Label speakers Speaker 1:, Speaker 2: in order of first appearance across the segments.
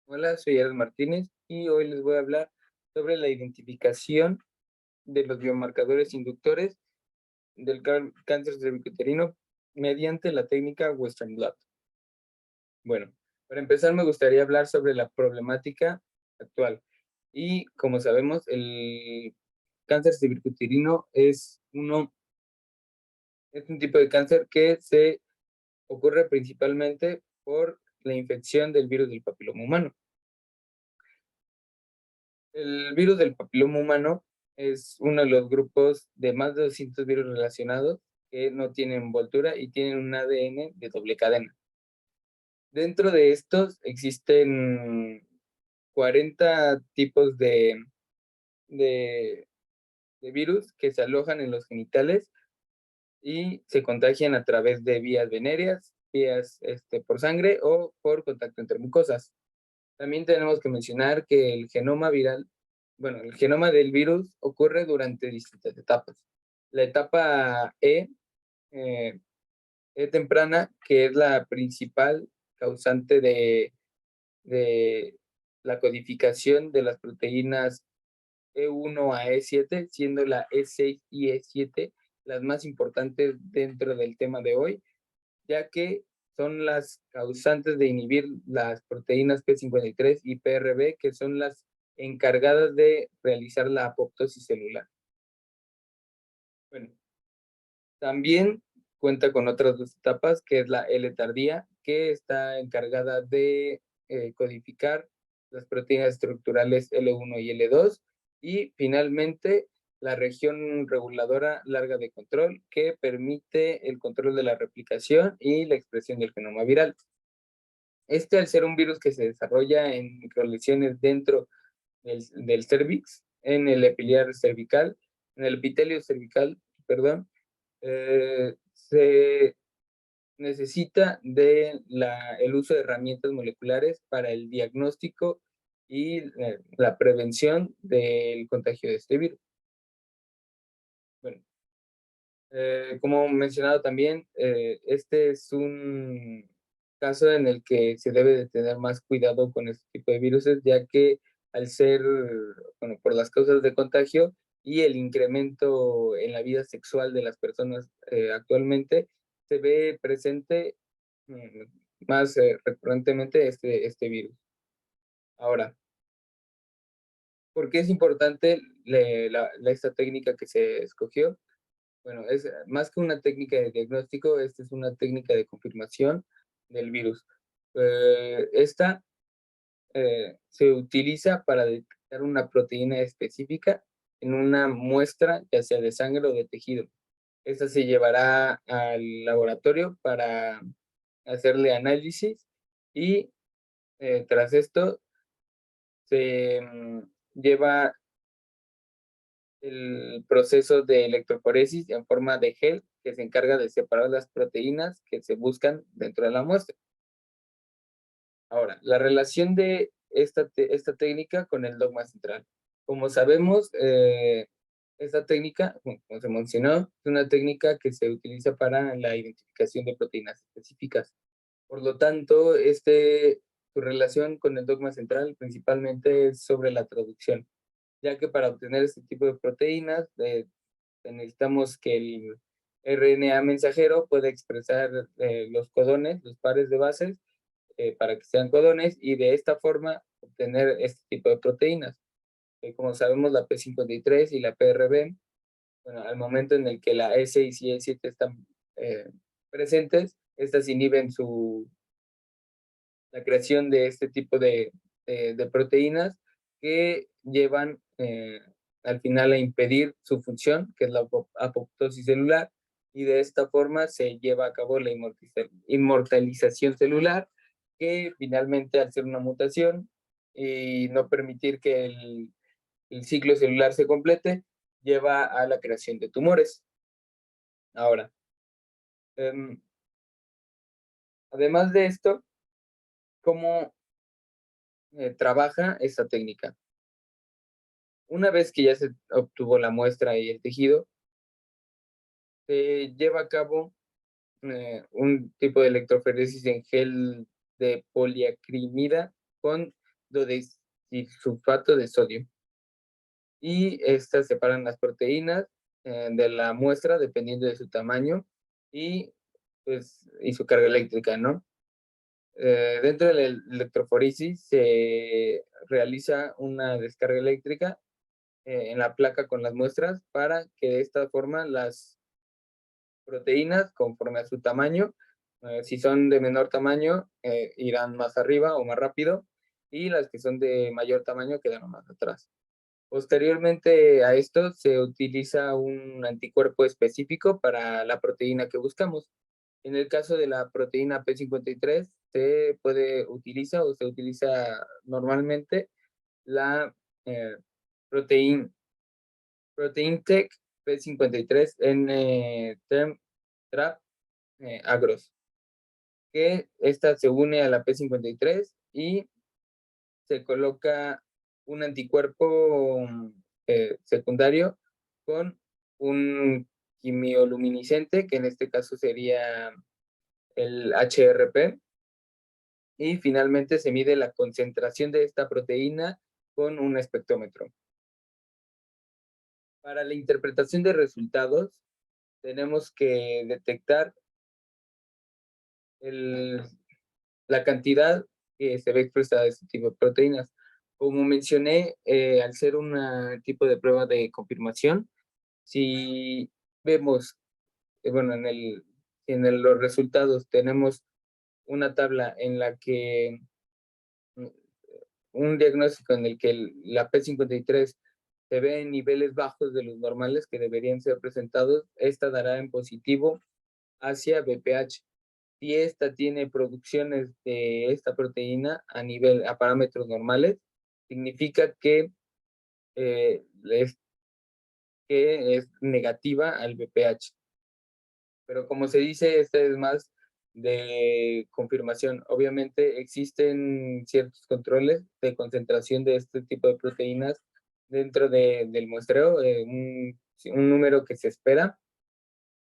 Speaker 1: Hola, soy Aaron Martínez y hoy les voy a hablar sobre la identificación de los biomarcadores inductores del cáncer cervicuterino mediante la técnica Western Blot. Bueno, para empezar me gustaría hablar sobre la problemática actual. Y como sabemos, el cáncer cervicuterino es un tipo de cáncer que se ocurre principalmente por la infección del virus del papiloma humano. El virus del papiloma humano es uno de los grupos de más de 200 virus relacionados que no tienen envoltura y tienen un ADN de doble cadena. Dentro de estos existen 40 tipos de, de virus que se alojan en los genitales y se contagian a través de vías venéreas, vías por sangre o por contacto entre mucosas. También tenemos que mencionar que el genoma del virus ocurre durante distintas etapas. La etapa eh, E temprana, que es la principal causante de la codificación de las proteínas E1 a E7, siendo la E6 y E7 las más importantes dentro del tema de hoy, ya que son las causantes de inhibir las proteínas P53 y PRB, que son las encargadas de realizar la apoptosis celular. Bueno, también cuenta con otras dos etapas, que es la L tardía, que está encargada de codificar las proteínas estructurales L1 y L2, y finalmente la región reguladora larga de control, que permite el control de la replicación y la expresión del genoma viral. Al ser un virus que se desarrolla en microlesiones dentro del cervix, en el epiliar cervical, en el epitelio cervical, perdón, se necesita el uso de herramientas moleculares para el diagnóstico y la prevención del contagio de este virus. Bueno, como mencionado también, este es un caso en el que se debe de tener más cuidado con este tipo de virus, ya que al ser, bueno, por las causas de contagio y el incremento en la vida sexual de las personas actualmente, se ve presente más recurrentemente este virus. Ahora, ¿por qué es importante esta técnica que se escogió? Bueno, es más que una técnica de diagnóstico, esta es una técnica de confirmación del virus. Esta se utiliza para detectar una proteína específica en una muestra, ya sea de sangre o de tejido. Esta se llevará al laboratorio para hacerle análisis y tras esto se lleva el proceso de electroforesis en forma de gel que se encarga de separar las proteínas que se buscan dentro de la muestra. Ahora, la relación de esta técnica con el dogma central. Como sabemos, esta técnica, como se mencionó, es una técnica que se utiliza para la identificación de proteínas específicas. Por lo tanto, su relación con el dogma central principalmente es sobre la traducción, ya que para obtener este tipo de proteínas necesitamos que el RNA mensajero pueda expresar los codones, los pares de bases, para que sean codones y de esta forma obtener este tipo de proteínas. Como sabemos, la P53 y la PRB, bueno, al momento en el que la E6 y E7 están presentes, estas inhiben la creación de este tipo de proteínas que llevan al final a impedir su función, que es la apoptosis celular, y de esta forma se lleva a cabo la inmortalización celular, que finalmente al ser una mutación y no permitir que el ciclo celular se complete, lleva a la creación de tumores. Ahora, em, además de esto, ¿cómo trabaja esta técnica? Una vez que ya se obtuvo la muestra y el tejido, se lleva a cabo un tipo de electroforesis en gel de poliacrimida con disulfato de sodio. Y estas separan las proteínas de la muestra dependiendo de su tamaño y, pues, y su carga eléctrica, ¿no? Dentro de la electroforesis se realiza una descarga eléctrica en la placa con las muestras para que de esta forma las proteínas, conforme a su tamaño, si son de menor tamaño, irán más arriba o más rápido, y las que son de mayor tamaño quedan más atrás. Posteriormente a esto se utiliza un anticuerpo específico para la proteína que buscamos. En el caso de la proteína P53, se utiliza normalmente la eh, proteína Tech P53 N Trap Agros, que esta se une a la P53 y se coloca un anticuerpo secundario con un quimioluminiscente, que en este caso sería el HRP, y finalmente se mide la concentración de esta proteína con un espectrómetro. Para la interpretación de resultados, tenemos que detectar la cantidad que se ve expresada de este tipo de proteínas. Como mencioné, al ser un tipo de prueba de confirmación, si vemos, bueno, los resultados tenemos una tabla en la que un diagnóstico en el que la P53 se ve en niveles bajos de los normales que deberían ser presentados, esta dará en positivo hacia BPH. Si esta tiene producciones de esta proteína a parámetros normales, significa eh, es, que es negativa al BPH. Pero como se dice, esta es más de confirmación. Obviamente existen ciertos controles de concentración de este tipo de proteínas dentro del muestreo, un número que se espera.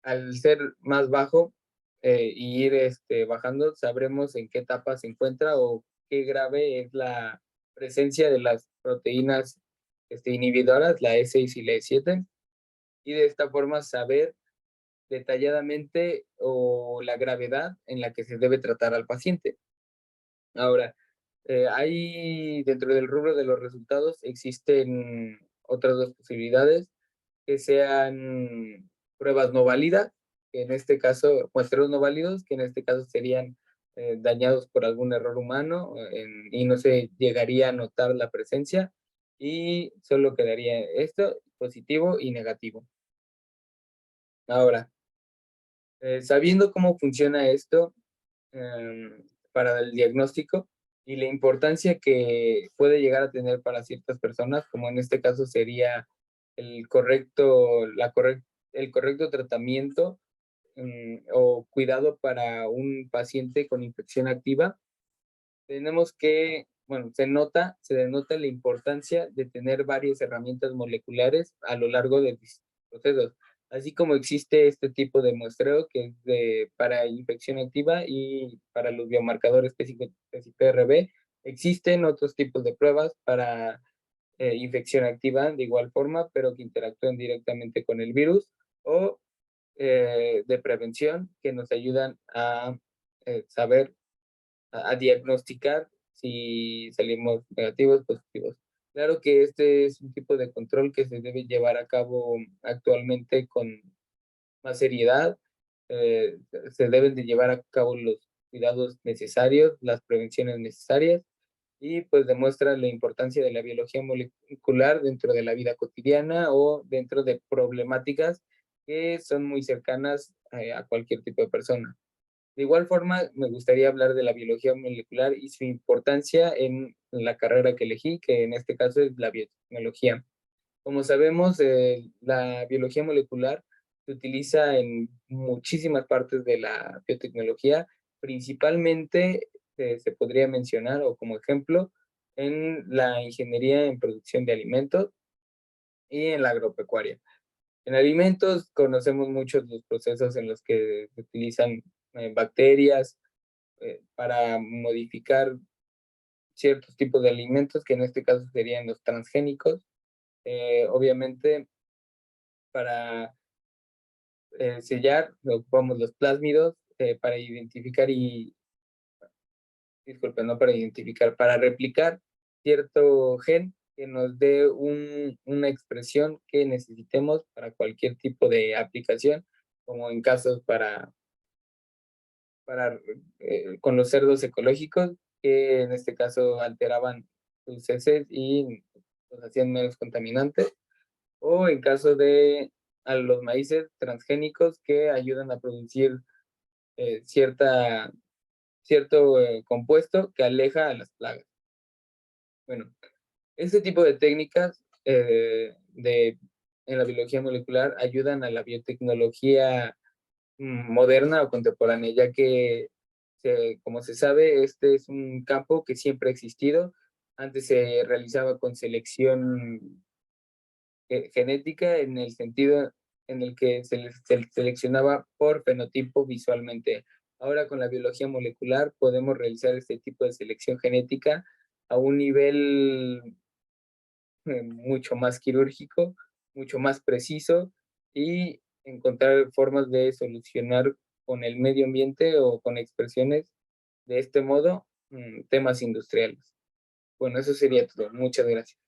Speaker 1: Al ser más bajo y ir bajando, sabremos en qué etapa se encuentra o qué grave es la presencia de las proteínas inhibidoras, la E6 y la E7, y de esta forma saber detalladamente o la gravedad en la que se debe tratar al paciente. Ahora, hay dentro del rubro de los resultados existen otras dos posibilidades, que sean pruebas no válidas, que en este caso, muestreos no válidos, que en este caso serían dañados por algún error humano y no se llegaría a notar la presencia, y solo quedaría esto, positivo y negativo. Ahora, sabiendo cómo funciona esto para el diagnóstico y la importancia que puede llegar a tener para ciertas personas, como en este caso sería el el correcto tratamiento o cuidado para un paciente con infección activa, tenemos que, bueno, se denota la importancia de tener varias herramientas moleculares a lo largo de los procesos, así como existe este tipo de muestreo que es para infección activa y para los biomarcadores PCRB, existen otros tipos de pruebas para infección activa de igual forma, pero que interactúan directamente con el virus, o de prevención que nos ayudan a saber a diagnosticar si salimos negativos, positivos. Claro que este es un tipo de control que se debe llevar a cabo actualmente con más seriedad. eh, Se deben de llevar a cabo los cuidados necesarios, las prevenciones necesarias, y pues demuestra la importancia de la biología molecular dentro de la vida cotidiana o dentro de problemáticas que son muy cercanas a cualquier tipo de persona. De igual forma, me gustaría hablar de la biología molecular y su importancia en la carrera que elegí, que en este caso es la biotecnología. Como sabemos, la biología molecular se utiliza en muchísimas partes de la biotecnología, principalmente se podría mencionar o como ejemplo en la ingeniería en producción de alimentos y en la agropecuaria. En alimentos conocemos muchos los procesos en los que se utilizan bacterias para modificar ciertos tipos de alimentos, que en este caso serían los transgénicos. Obviamente, para sellar, ocupamos los plásmidos para identificar disculpen, no para identificar, para replicar cierto gen que nos dé una expresión que necesitemos para cualquier tipo de aplicación, como en casos para con los cerdos ecológicos, que en este caso alteraban sus heces y los hacían menos contaminantes, o en caso de a los maíces transgénicos que ayudan a producir cierto compuesto que aleja a las plagas. Bueno, este tipo de técnicas en la biología molecular ayudan a la biotecnología moderna o contemporánea, ya que, como se sabe, este es un campo que siempre ha existido. Antes se realizaba con selección genética en el sentido en el que se seleccionaba por fenotipo visualmente. Ahora con la biología molecular podemos realizar este tipo de selección genética a un nivel mucho más quirúrgico, mucho más preciso y encontrar formas de solucionar con el medio ambiente o con expresiones de este modo temas industriales. Bueno, eso sería todo. Muchas gracias.